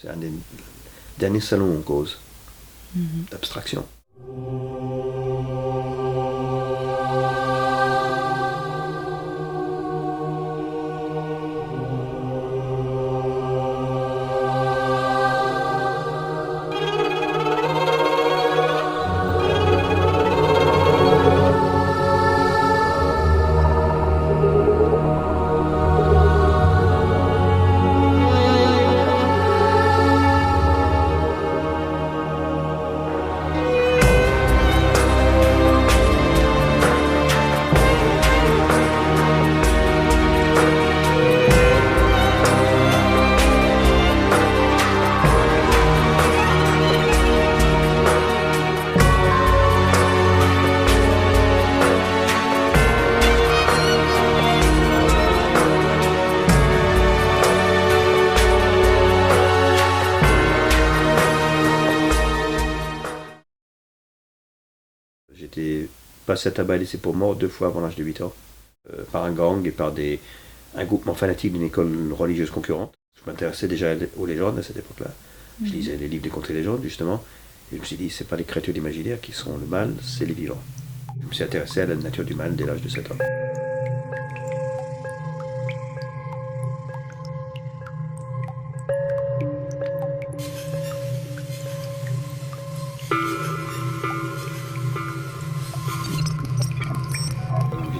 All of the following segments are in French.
C'est un des derniers salons où on cause d'abstraction. J'étais passé à tabac et laissé pour mort 2 fois avant l'âge de 8 ans, par un gang et par un groupement fanatique d'une école religieuse concurrente. Je m'intéressais déjà aux légendes à cette époque-là. Je lisais les livres des contes et légendes, justement, et je me suis dit, c'est pas les créatures d'imaginaire qui sont le mal, c'est les vivants. Je me suis intéressé à la nature du mal dès l'âge de 7 ans.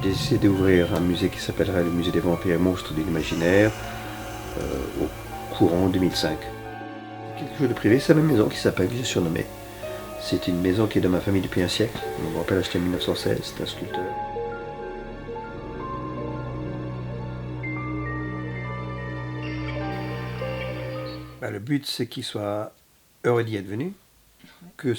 J'ai décidé d'ouvrir un musée qui s'appellerait le Musée des vampires et monstres de l'imaginaire au courant 2005. Quelque chose de privé, c'est la même maison qui s'appelle, que j'ai surnommée. C'est une maison qui est de ma famille depuis un siècle. Mon grand-père l'a achetée en 1916, c'est un sculpteur. Le but, c'est qu'ils soient heureux d'y être venus, qu'ils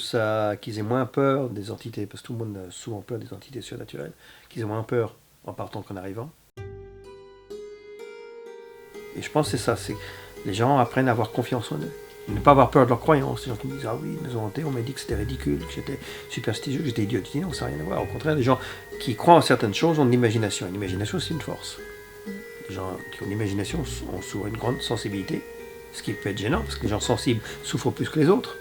aient moins peur des entités, parce que tout le monde a souvent peur des entités surnaturelles, qu'ils aient moins peur en partant qu'en arrivant. Et je pense que c'est ça, c'est que les gens apprennent à avoir confiance en eux. Ne pas avoir peur de leurs croyances. Les gens qui me disent, ah oui, nous ont hantés, on m'a dit que c'était ridicule, que j'étais superstitieux, que j'étais idiot. Je dis non, ça n'a rien à voir. Au contraire, les gens qui croient en certaines choses ont de l'imagination. Et l'imagination, c'est une force. Les gens qui ont de l'imagination ont souvent une grande sensibilité, ce qui peut être gênant, parce que les gens sensibles souffrent plus que les autres.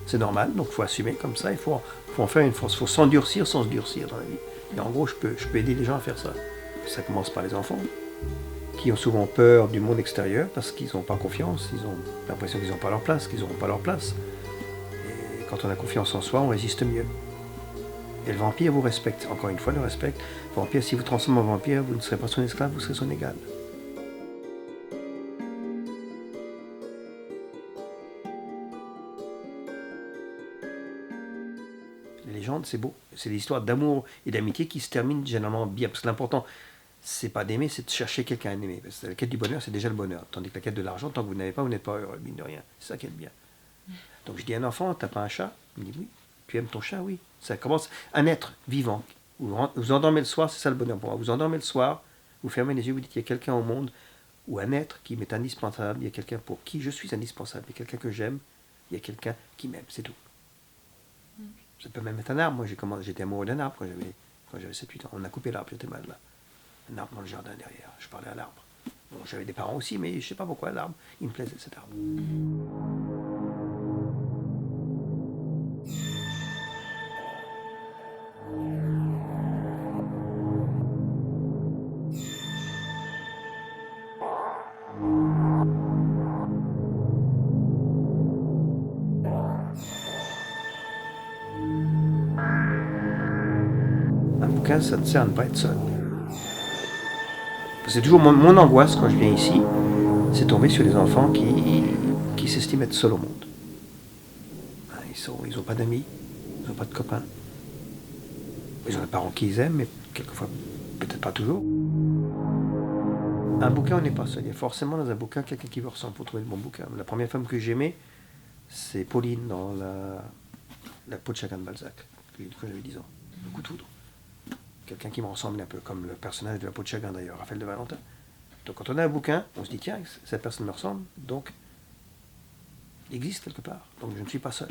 C'est normal, donc il faut assumer comme ça, il faut en faire une force. Il faut s'endurcir sans se durcir dans la vie. Et en gros, je peux aider les gens à faire ça. Ça commence par les enfants, qui ont souvent peur du monde extérieur parce qu'ils n'ont pas confiance, ils ont l'impression qu'ils n'ont pas leur place, qu'ils n'auront pas leur place. Et quand on a confiance en soi, on résiste mieux. Et le vampire vous respecte, encore une fois, le respecte. Le vampire, si vous transformez en vampire, vous ne serez pas son esclave, vous serez son égal. Les légendes, c'est beau. C'est des histoires d'amour et d'amitié qui se terminent généralement bien. Parce que l'important, c'est pas d'aimer, c'est de chercher quelqu'un à aimer. Parce que la quête du bonheur, c'est déjà le bonheur. Tandis que la quête de l'argent, tant que vous n'avez pas, vous n'êtes pas heureux, mine de rien. C'est ça qui est bien. Donc je dis à un enfant, t'as pas un chat? Il me dit oui. Tu aimes ton chat? Oui. Ça commence un être vivant. Vous endormez le soir, c'est ça le bonheur pour moi. Vous endormez le soir, vous fermez les yeux, vous dites qu'il y a quelqu'un au monde, ou un être qui m'est indispensable, il y a quelqu'un pour qui je suis indispensable, il y a quelqu'un que j'aime, il y a quelqu'un qui m'aime, c'est tout. Ça peut même être un arbre. Moi, j'étais amoureux d'un arbre quand j'avais 7-8 ans. On a coupé l'arbre, j'étais mal là. Un arbre dans le jardin derrière. Je parlais à l'arbre. Bon, j'avais des parents aussi, mais je ne sais pas pourquoi l'arbre, il me plaisait cet arbre. Un bouquin, ça ne sert à ne pas être seul. C'est toujours mon angoisse quand je viens ici, c'est tomber sur des enfants qui s'estiment être seuls au monde. Ils n'ont pas d'amis, ils n'ont pas de copains. Ils ont des parents qu'ils aiment, mais quelquefois, peut-être pas toujours. Un bouquin, on n'est pas seul. Il y a forcément dans un bouquin quelqu'un qui vous ressemble pour trouver le bon bouquin. La première femme que j'aimais, c'est Pauline dans la peau de chagrin de Balzac, que j'ai lu quand j'avais 10 ans. Le coup de foudre. Quelqu'un qui me ressemble un peu, comme le personnage de la peau de chagrin d'ailleurs, Raphaël de Valentin. Donc quand on a un bouquin, on se dit tiens, cette personne me ressemble, donc il existe quelque part. Donc je ne suis pas seul.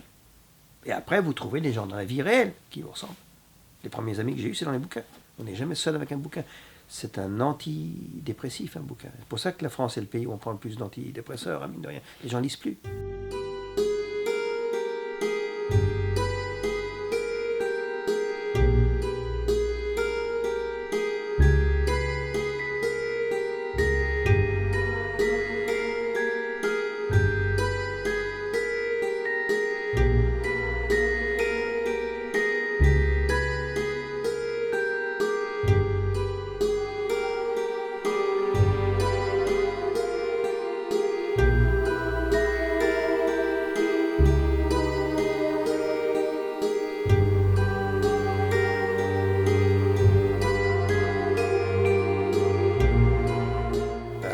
Et après, vous trouvez des gens dans la vie réelle qui vous ressemblent. Les premiers amis que j'ai eus, c'est dans les bouquins. On n'est jamais seul avec un bouquin. c'est un antidépressif, un bouquin. C'est pour ça que la France est le pays où on prend le plus d'antidépresseurs, hein, mine de rien. Les gens lisent plus.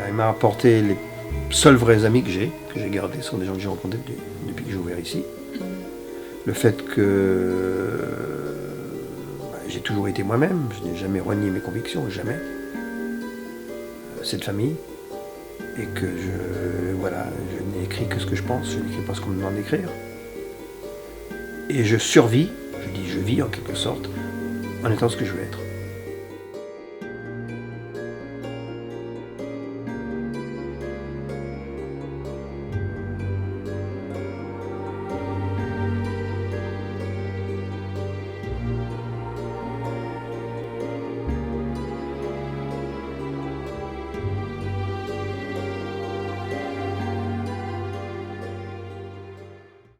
Il m'a apporté les seuls vrais amis que j'ai gardés, ce sont des gens que j'ai rencontrés depuis que j'ai ouvert ici. Le fait que j'ai toujours été moi-même, je n'ai jamais renié mes convictions, jamais. Cette famille, et que je n'écris que ce que je pense, je n'écris pas ce qu'on me demande d'écrire. Et je survis, je vis en quelque sorte, en étant ce que je veux être.